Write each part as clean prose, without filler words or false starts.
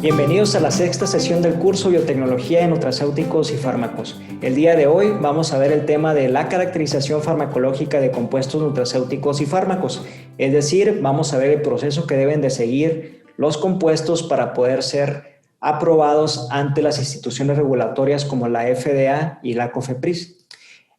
Bienvenidos a la sexta sesión del curso Biotecnología de Nutracéuticos y Fármacos. El día de hoy vamos a ver el tema de la caracterización farmacológica de compuestos nutracéuticos y fármacos. Es decir, vamos a ver el proceso que deben de seguir los compuestos para poder ser aprobados ante las instituciones regulatorias como la FDA y la COFEPRIS.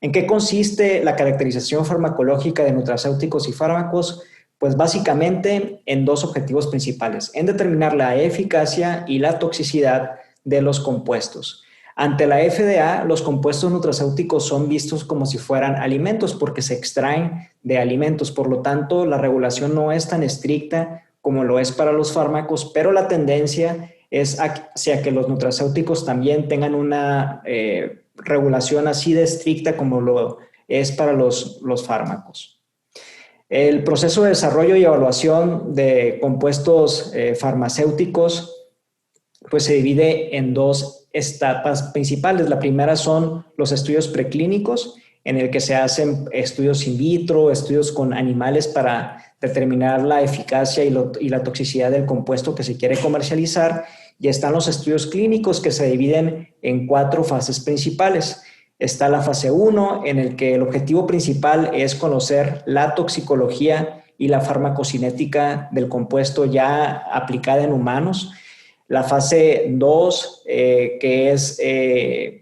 ¿En qué consiste la caracterización farmacológica de nutracéuticos y fármacos? Pues básicamente en dos objetivos principales, en determinar la eficacia y la toxicidad de los compuestos. Ante la FDA, los compuestos nutracéuticos son vistos como si fueran alimentos porque se extraen de alimentos, por lo tanto la regulación no es tan estricta como lo es para los fármacos, pero la tendencia es hacia que los nutracéuticos también tengan una regulación así de estricta como lo es para los fármacos. El proceso de desarrollo y evaluación de compuestos farmacéuticos pues se divide en dos etapas principales. La primera son los estudios preclínicos, en el que se hacen estudios in vitro, estudios con animales para determinar la eficacia y la toxicidad del compuesto que se quiere comercializar. Y están los estudios clínicos que se dividen en 4 fases principales. Está la fase 1, en el que el objetivo principal es conocer la toxicología y la farmacocinética del compuesto ya aplicada en humanos. La fase 2, que es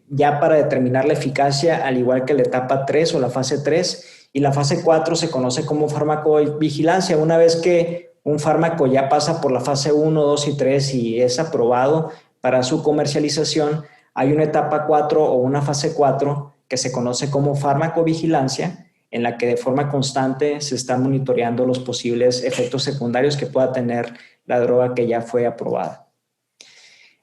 ya para determinar la eficacia, al igual que la etapa 3 o la fase 3. Y la fase 4 se conoce como farmacovigilancia. Una vez que un fármaco ya pasa por la fase 1, 2 y 3 y es aprobado para su comercialización, hay una etapa 4 o una fase 4 que se conoce como farmacovigilancia, en la que de forma constante se están monitoreando los posibles efectos secundarios que pueda tener la droga que ya fue aprobada.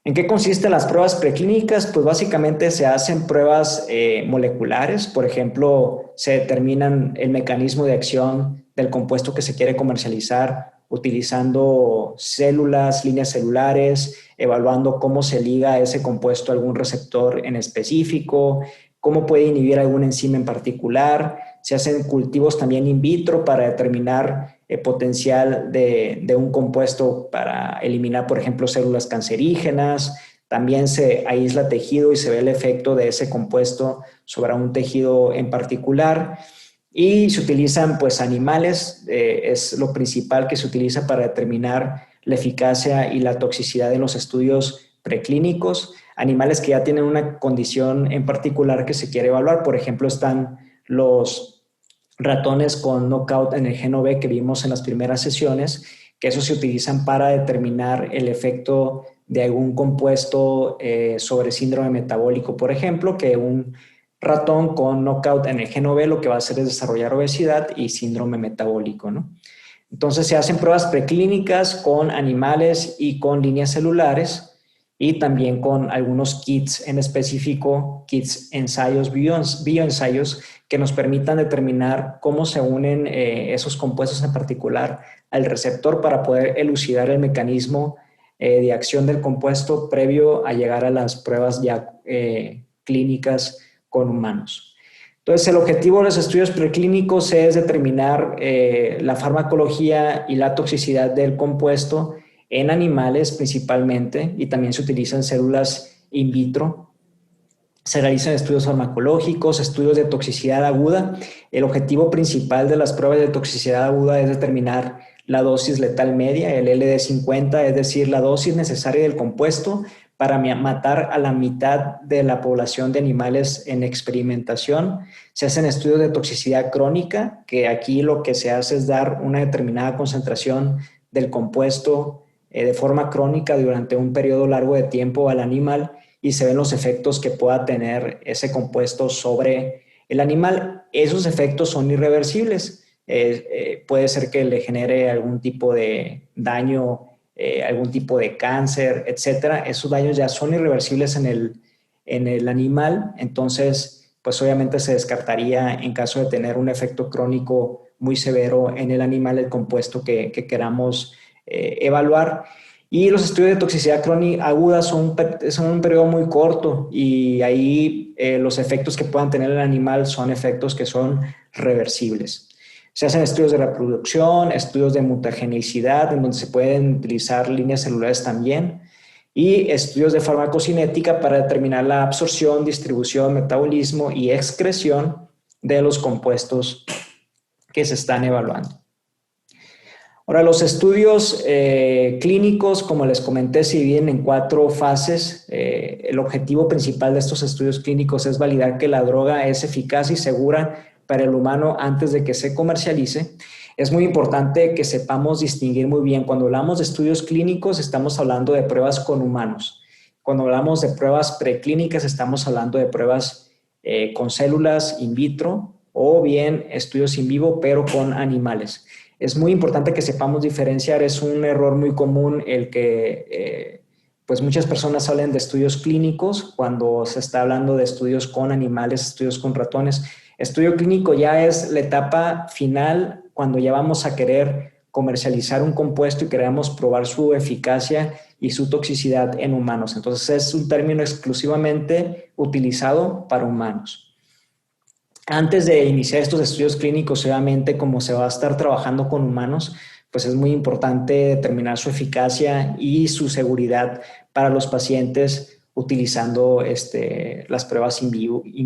¿En qué consisten las pruebas preclínicas? Pues básicamente se hacen pruebas moleculares. Por ejemplo, se determinan el mecanismo de acción del compuesto que se quiere comercializar utilizando células, líneas celulares, evaluando cómo se liga ese compuesto a algún receptor en específico, cómo puede inhibir algún enzima en particular. Se hacen cultivos también in vitro para determinar el potencial de un compuesto para eliminar, por ejemplo, células cancerígenas. También se aísla tejido y se ve el efecto de ese compuesto sobre un tejido en particular. Y se utilizan pues animales, es lo principal que se utiliza para determinar la eficacia y la toxicidad de los estudios preclínicos. Animales que ya tienen una condición en particular que se quiere evaluar. Por ejemplo, están los ratones con knockout en el geno B que vimos en las primeras sesiones, que esos se utilizan para determinar el efecto de algún compuesto sobre síndrome metabólico. Por ejemplo, que un ratón con knockout en el geno B lo que va a hacer es desarrollar obesidad y síndrome metabólico, ¿no? Entonces se hacen pruebas preclínicas con animales y con líneas celulares y también con algunos kits en específico, kits ensayos, bioensayos, que nos permitan determinar cómo se unen esos compuestos en particular al receptor para poder elucidar el mecanismo de acción del compuesto previo a llegar a las pruebas ya clínicas con humanos. Entonces, el objetivo de los estudios preclínicos es determinar la farmacología y la toxicidad del compuesto en animales principalmente, y también se utilizan células in vitro. Se realizan estudios farmacológicos, estudios de toxicidad aguda. El objetivo principal de las pruebas de toxicidad aguda es determinar la dosis letal media, el LD50, es decir, la dosis necesaria del compuesto para matar a la mitad de la población de animales en experimentación. Se hacen estudios de toxicidad crónica, que aquí lo que se hace es dar una determinada concentración del compuesto de forma crónica durante un periodo largo de tiempo al animal y se ven los efectos que pueda tener ese compuesto sobre el animal. Esos efectos son irreversibles. Puede ser que le genere algún tipo de daño, algún tipo de cáncer, etcétera. Esos daños ya son irreversibles en el animal, entonces pues obviamente se descartaría en caso de tener un efecto crónico muy severo en el animal el compuesto que queramos evaluar. Y los estudios de toxicidad crónica aguda son un periodo muy corto y ahí los efectos que puedan tener el animal son efectos que son reversibles. Se hacen estudios de reproducción, estudios de mutagenicidad, en donde se pueden utilizar líneas celulares también. y estudios de farmacocinética para determinar la absorción, distribución, metabolismo y excreción de los compuestos que se están evaluando. Ahora, los estudios clínicos, como les comenté, se dividen en 4 fases. El objetivo principal de estos estudios clínicos es validar que la droga es eficaz y segura para el humano antes de que se comercialice. Es muy importante que sepamos distinguir muy bien. Cuando hablamos de estudios clínicos, estamos hablando de pruebas con humanos. Cuando hablamos de pruebas preclínicas, estamos hablando de pruebas con células in vitro o bien estudios in vivo, pero con animales. Es muy importante que sepamos diferenciar. Es un error muy común el que pues muchas personas hablan de estudios clínicos cuando se está hablando de estudios con animales, estudios con ratones. Estudio clínico ya es la etapa final cuando ya vamos a querer comercializar un compuesto y queremos probar su eficacia y su toxicidad en humanos. Entonces es un término exclusivamente utilizado para humanos. Antes de iniciar estos estudios clínicos, obviamente, como se va a estar trabajando con humanos, pues es muy importante determinar su eficacia y su seguridad para los pacientes utilizando las pruebas in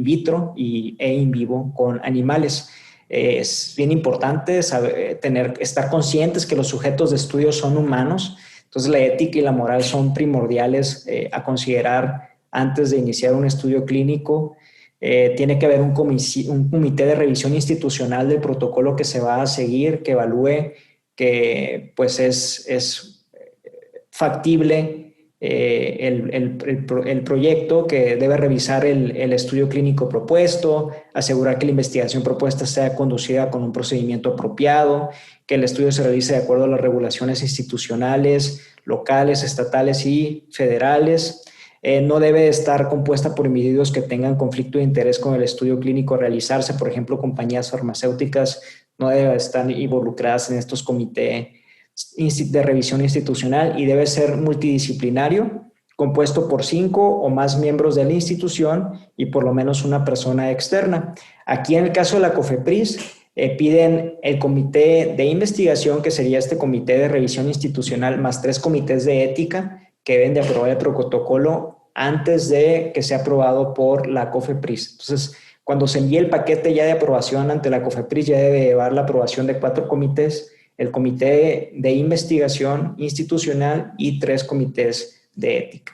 vitro e in vivo con animales. Es bien importante estar conscientes que los sujetos de estudio son humanos, entonces la ética y la moral son primordiales a considerar antes de iniciar un estudio clínico. Tiene que haber un comité de revisión institucional del protocolo que se va a seguir, que evalúe que pues es factible el proyecto, que debe revisar el estudio clínico propuesto, asegurar que la investigación propuesta sea conducida con un procedimiento apropiado, que el estudio se realice de acuerdo a las regulaciones institucionales, locales, estatales y federales. No debe estar compuesta por individuos que tengan conflicto de interés con el estudio clínico a realizarse. Por ejemplo, compañías farmacéuticas no deben estar involucradas en estos comités de revisión institucional y debe ser multidisciplinario, compuesto por 5 o más miembros de la institución y por lo menos una persona externa. Aquí en el caso de la COFEPRIS, piden el comité de investigación, que sería este comité de revisión institucional, más 3 comités de ética que deben de aprobar el protocolo antes de que sea aprobado por la COFEPRIS. Entonces, cuando se envíe el paquete ya de aprobación ante la COFEPRIS, ya debe llevar la aprobación de 4 comités, el comité de investigación institucional y 3 comités de ética.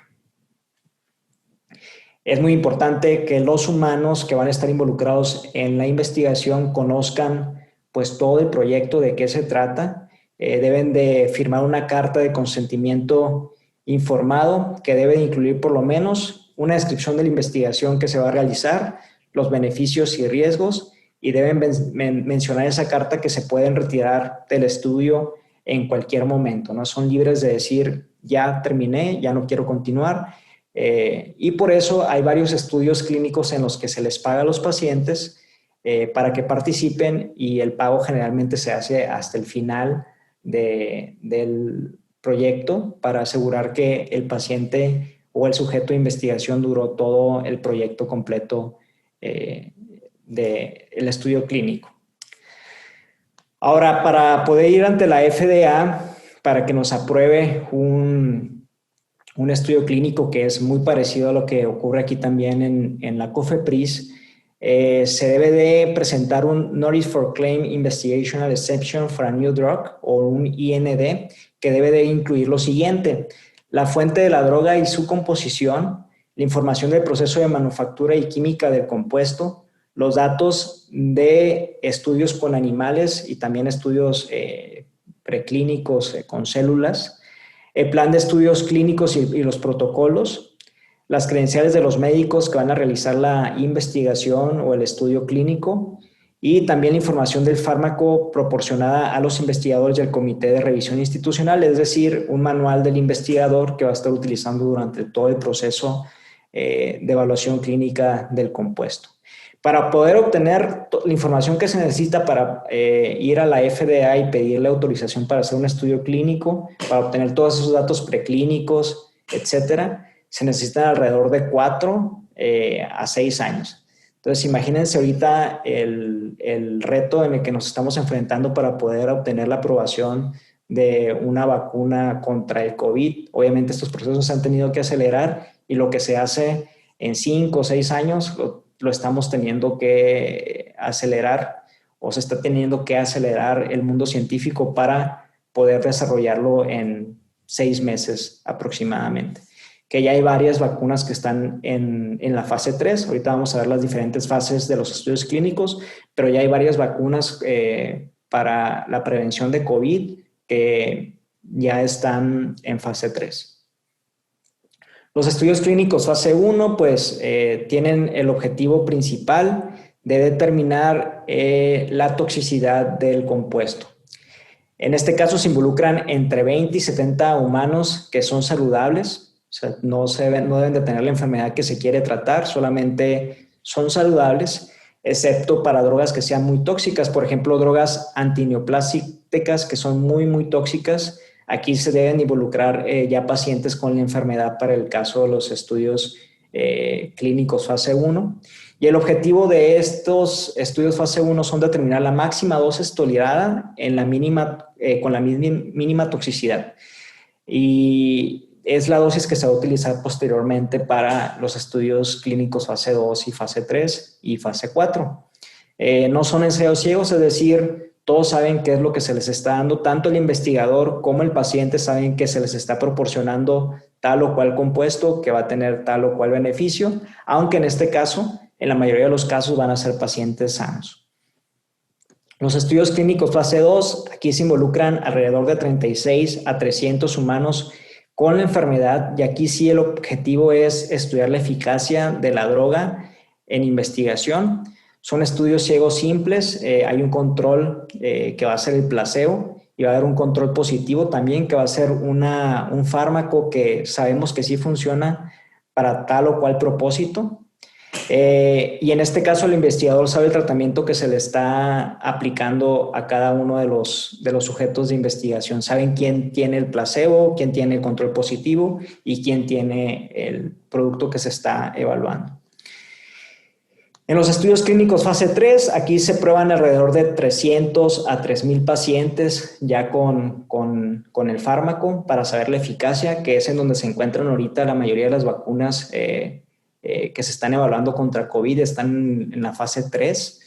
Es muy importante que los humanos que van a estar involucrados en la investigación conozcan pues todo el proyecto, de qué se trata. Deben de firmar una carta de consentimiento informado que debe incluir por lo menos una descripción de la investigación que se va a realizar, los beneficios y riesgos, y deben mencionar esa carta que se pueden retirar del estudio en cualquier momento, ¿no? Son libres de decir, ya terminé, ya no quiero continuar. Y por eso hay varios estudios clínicos en los que se les paga a los pacientes para que participen, y el pago generalmente se hace hasta el final del proyecto para asegurar que el paciente o el sujeto de investigación duró todo el proyecto completo del estudio clínico. Ahora, para poder ir ante la FDA, para que nos apruebe un estudio clínico que es muy parecido a lo que ocurre aquí también en la COFEPRIS, se debe de presentar un Notice for Claim Investigational Exception for a New Drug, o un IND, que debe de incluir lo siguiente: la fuente de la droga y su composición, la información del proceso de manufactura y química del compuesto, los datos de estudios con animales y también estudios preclínicos con células, el plan de estudios clínicos y los protocolos, las credenciales de los médicos que van a realizar la investigación o el estudio clínico, y también la información del fármaco proporcionada a los investigadores y al comité de revisión institucional, es decir, un manual del investigador que va a estar utilizando durante todo el proceso de evaluación clínica del compuesto. Para poder obtener la información que se necesita para ir a la FDA y pedirle autorización para hacer un estudio clínico, para obtener todos esos datos preclínicos, etcétera, se necesitan alrededor de 4 a 6 años. Entonces, imagínense ahorita el reto en el que nos estamos enfrentando para poder obtener la aprobación de una vacuna contra el COVID. Obviamente estos procesos se han tenido que acelerar y lo que se hace en 5 o 6 años lo estamos teniendo que acelerar o se está teniendo que acelerar el mundo científico para poder desarrollarlo en 6 meses aproximadamente. Que ya hay varias vacunas que están en la fase 3. Ahorita vamos a ver las diferentes fases de los estudios clínicos, pero ya hay varias vacunas para la prevención de COVID que ya están en fase 3. Los estudios clínicos fase 1 pues tienen el objetivo principal de determinar la toxicidad del compuesto. En este caso se involucran entre 20 y 70 humanos que son saludables. O sea, no deben de tener la enfermedad que se quiere tratar, solamente son saludables, excepto para drogas que sean muy tóxicas, por ejemplo, drogas antineoplásicas que son muy, muy tóxicas. Aquí se deben involucrar ya pacientes con la enfermedad para el caso de los estudios clínicos fase 1. Y el objetivo de estos estudios fase 1 son determinar la máxima dosis tolerada en con la mínima toxicidad. Y es la dosis que se va a utilizar posteriormente para los estudios clínicos fase 2 y fase 3 y fase 4. No son ensayos ciegos, es decir, todos saben qué es lo que se les está dando, tanto el investigador como el paciente saben que se les está proporcionando tal o cual compuesto que va a tener tal o cual beneficio, aunque en este caso, en la mayoría de los casos van a ser pacientes sanos. Los estudios clínicos fase 2, aquí se involucran alrededor de 36 a 300 humanos con la enfermedad, y aquí sí el objetivo es estudiar la eficacia de la droga en investigación. Son estudios ciegos simples, hay un control que va a ser el placebo y va a haber un control positivo también que va a ser un fármaco que sabemos que sí funciona para tal o cual propósito. Y en este caso el investigador sabe el tratamiento que se le está aplicando a cada uno de los sujetos de investigación. Saben quién tiene el placebo, quién tiene el control positivo y quién tiene el producto que se está evaluando. En los estudios clínicos fase 3, aquí se prueban alrededor de 300 a 3,000 pacientes ya con el fármaco para saber la eficacia, que es en donde se encuentran ahorita la mayoría de las vacunas que se están evaluando contra COVID, están en la fase 3.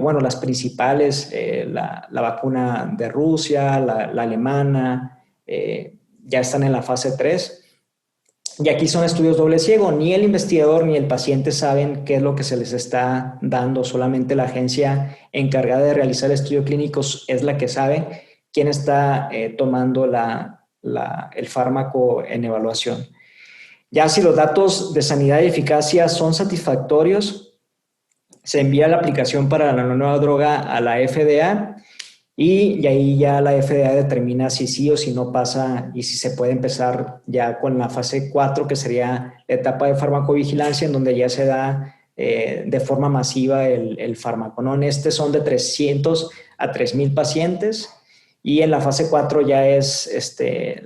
Bueno, las principales, la vacuna de Rusia, la alemana, ya están en la fase 3. Y aquí son estudios doble ciego, ni el investigador ni el paciente saben qué es lo que se les está dando, solamente la agencia encargada de realizar estudios clínicos es la que sabe quién está tomando el fármaco en evaluación. Ya si los datos de sanidad y eficacia son satisfactorios, se envía la aplicación para la nueva droga a la FDA y ahí ya la FDA determina si sí o si no pasa y si se puede empezar ya con la fase 4, que sería la etapa de farmacovigilancia, en donde ya se da de forma masiva el fármaco, ¿no? En este son de 300 a 3,000 pacientes. Y en la fase 4 ya es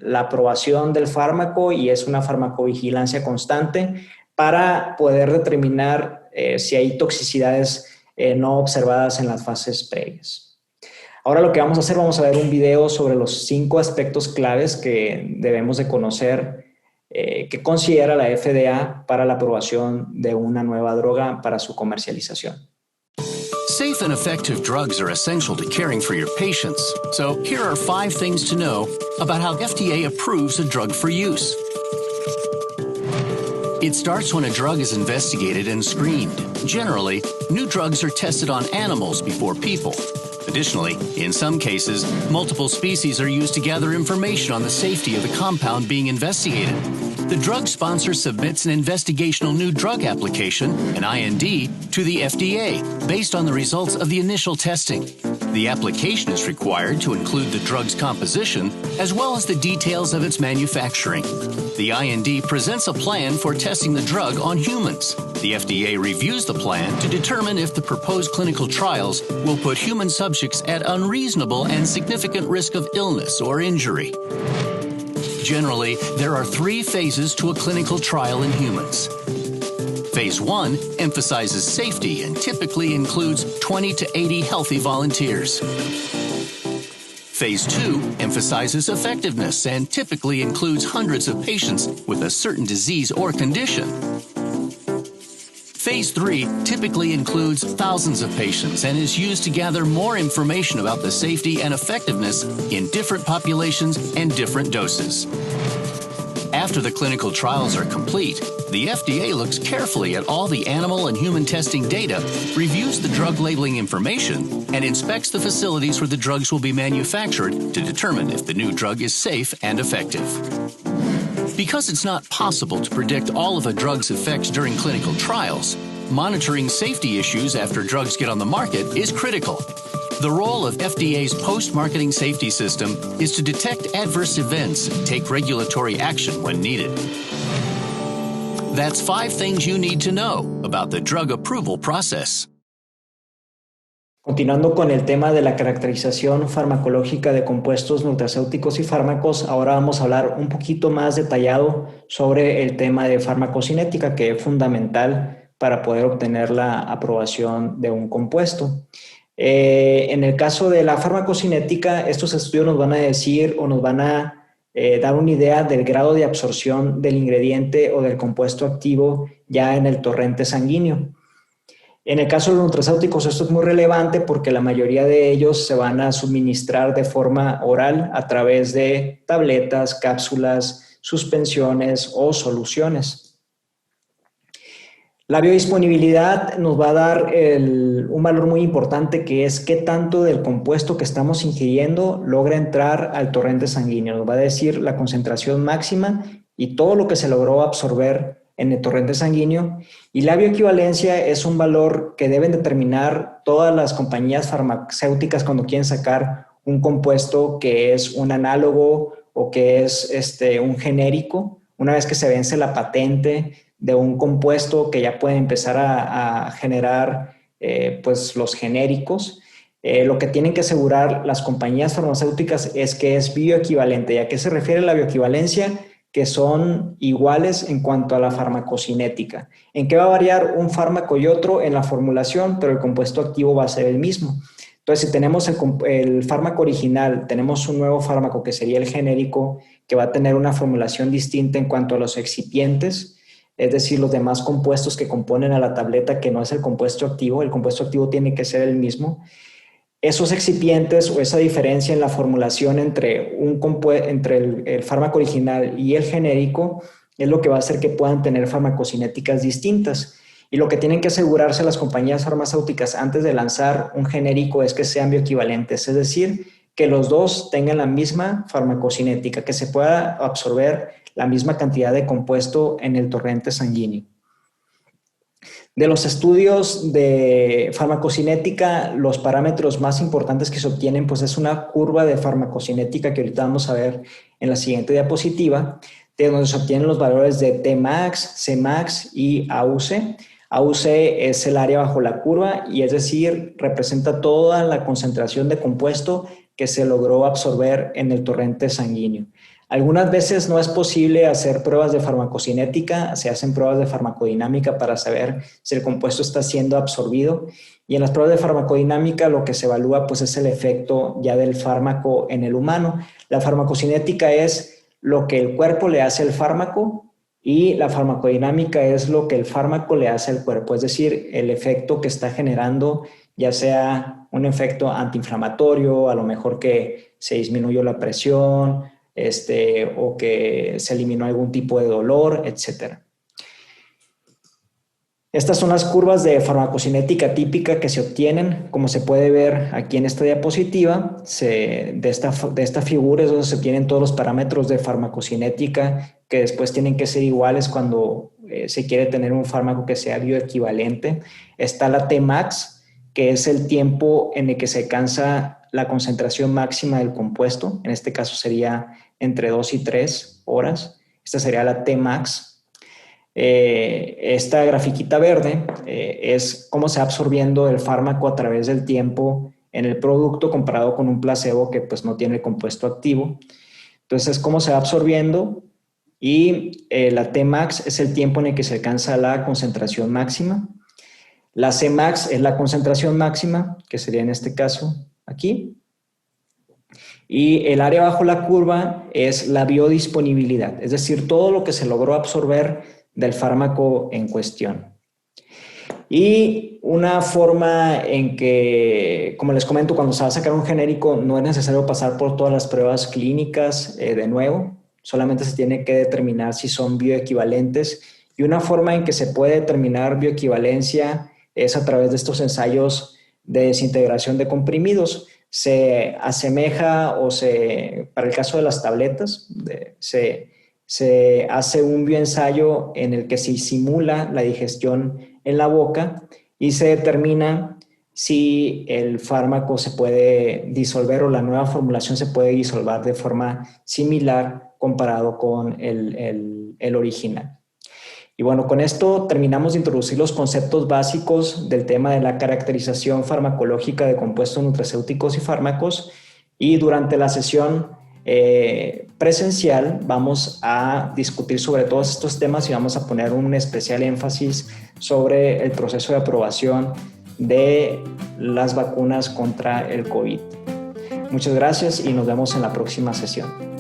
la aprobación del fármaco y es una farmacovigilancia constante para poder determinar si hay toxicidades no observadas en las fases previas. Ahora lo que vamos a hacer, vamos a ver un video sobre los 5 aspectos claves que debemos de conocer que considera la FDA para la aprobación de una nueva droga para su comercialización. Safe and effective drugs are essential to caring for your patients. So here are 5 things to know about how FDA approves a drug for use. It starts when a drug is investigated and screened. Generally, new drugs are tested on animals before people. Additionally, in some cases, multiple species are used to gather information on the safety of the compound being investigated. The drug sponsor submits an investigational new drug application, an IND, to the FDA based on the results of the initial testing. The application is required to include the drug's composition as well as the details of its manufacturing. The IND presents a plan for testing the drug on humans. The FDA reviews the plan to determine if the proposed clinical trials will put human subjects at unreasonable and significant risk of illness or injury. Generally, there are 3 phases to a clinical trial in humans. Phase 1 emphasizes safety and typically includes 20 to 80 healthy volunteers. Phase 2 emphasizes effectiveness and typically includes hundreds of patients with a certain disease or condition. Phase 3 typically includes thousands of patients and is used to gather more information about the safety and effectiveness in different populations and different doses. After the clinical trials are complete, the FDA looks carefully at all the animal and human testing data, reviews the drug labeling information, and inspects the facilities where the drugs will be manufactured to determine if the new drug is safe and effective. Because it's not possible to predict all of a drug's effects during clinical trials, monitoring safety issues after drugs get on the market is critical. The role of FDA's post-marketing safety system is to detect adverse events and take regulatory action when needed. That's 5 things you need to know about the drug approval process. Continuando con el tema de la caracterización farmacológica de compuestos nutracéuticos y fármacos, ahora vamos a hablar un poquito más detallado sobre el tema de farmacocinética, que es fundamental para poder obtener la aprobación de un compuesto. En el caso de la farmacocinética, estos estudios nos van a decir o nos van a dar una idea del grado de absorción del ingrediente o del compuesto activo ya en el torrente sanguíneo. En el caso de los nutracéuticos esto es muy relevante porque la mayoría de ellos se van a suministrar de forma oral a través de tabletas, cápsulas, suspensiones o soluciones. La biodisponibilidad nos va a dar un valor muy importante, que es qué tanto del compuesto que estamos ingiriendo logra entrar al torrente sanguíneo. Nos va a decir la concentración máxima y todo lo que se logró absorber en el torrente sanguíneo. Y la bioequivalencia es un valor que deben determinar todas las compañías farmacéuticas cuando quieren sacar un compuesto que es un análogo o que es un genérico. Una vez que se vence la patente de un compuesto, que ya pueden empezar a generar pues los genéricos. Lo que tienen que asegurar las compañías farmacéuticas es que es bioequivalente. ¿Y a qué se refiere la bioequivalencia? Que son iguales en cuanto a la farmacocinética. ¿En qué va a variar un fármaco y otro? En la formulación, pero el compuesto activo va a ser el mismo. Entonces, si tenemos el fármaco original, tenemos un nuevo fármaco que sería el genérico, que va a tener una formulación distinta en cuanto a los excipientes, es decir, los demás compuestos que componen a la tableta, que no es el compuesto activo. El compuesto activo tiene que ser el mismo. Esos excipientes o esa diferencia en la formulación entre el fármaco original y el genérico es lo que va a hacer que puedan tener farmacocinéticas distintas. Y lo que tienen que asegurarse las compañías farmacéuticas antes de lanzar un genérico es que sean bioequivalentes, es decir, que los dos tengan la misma farmacocinética, que se pueda absorber la misma cantidad de compuesto en el torrente sanguíneo. De los estudios de farmacocinética, los parámetros más importantes que se obtienen pues es una curva de farmacocinética que ahorita vamos a ver en la siguiente diapositiva, de donde se obtienen los valores de Tmax, Cmax y AUC. AUC es el área bajo la curva y es decir, representa toda la concentración de compuesto que se logró absorber en el torrente sanguíneo. Algunas veces no es posible hacer pruebas de farmacocinética, se hacen pruebas de farmacodinámica para saber si el compuesto está siendo absorbido. Y en las pruebas de farmacodinámica lo que se evalúa pues, es el efecto ya del fármaco en el humano. La farmacocinética es lo que el cuerpo le hace al fármaco y la farmacodinámica es lo que el fármaco le hace al cuerpo, es decir, el efecto que está generando, ya sea un efecto antiinflamatorio, a lo mejor que se disminuyó la presión, o que se eliminó algún tipo de dolor, etc. Estas son las curvas de farmacocinética típica que se obtienen, como se puede ver aquí en esta diapositiva. De esta figura es donde se obtienen todos los parámetros de farmacocinética que después tienen que ser iguales cuando se quiere tener un fármaco que sea bioequivalente. Está la Tmax, que es el tiempo en el que se alcanza la concentración máxima del compuesto. En este caso sería entre 2 y 3 horas. Esta sería la Tmax. Esta grafiquita verde es cómo se va absorbiendo el fármaco a través del tiempo en el producto comparado con un placebo que pues no tiene el compuesto activo. Entonces, cómo se va absorbiendo y la Tmax es el tiempo en el que se alcanza la concentración máxima. La Cmax es la concentración máxima, que sería en este caso aquí. Y el área bajo la curva es la biodisponibilidad, es decir, todo lo que se logró absorber del fármaco en cuestión. Y una forma en que, como les comento, cuando se va a sacar un genérico no es necesario pasar por todas las pruebas clínicas de nuevo, solamente se tiene que determinar si son bioequivalentes. Y una forma en que se puede determinar bioequivalencia es a través de estos ensayos de desintegración de comprimidos. Se asemeja para el caso de las tabletas, se hace un bioensayo en el que se simula la digestión en la boca y se determina si el fármaco se puede disolver o la nueva formulación se puede disolver de forma similar comparado con el original. Y bueno, con esto terminamos de introducir los conceptos básicos del tema de la caracterización farmacológica de compuestos nutracéuticos y fármacos. Y durante la sesión presencial vamos a discutir sobre todos estos temas y vamos a poner un especial énfasis sobre el proceso de aprobación de las vacunas contra el COVID. Muchas gracias y nos vemos en la próxima sesión.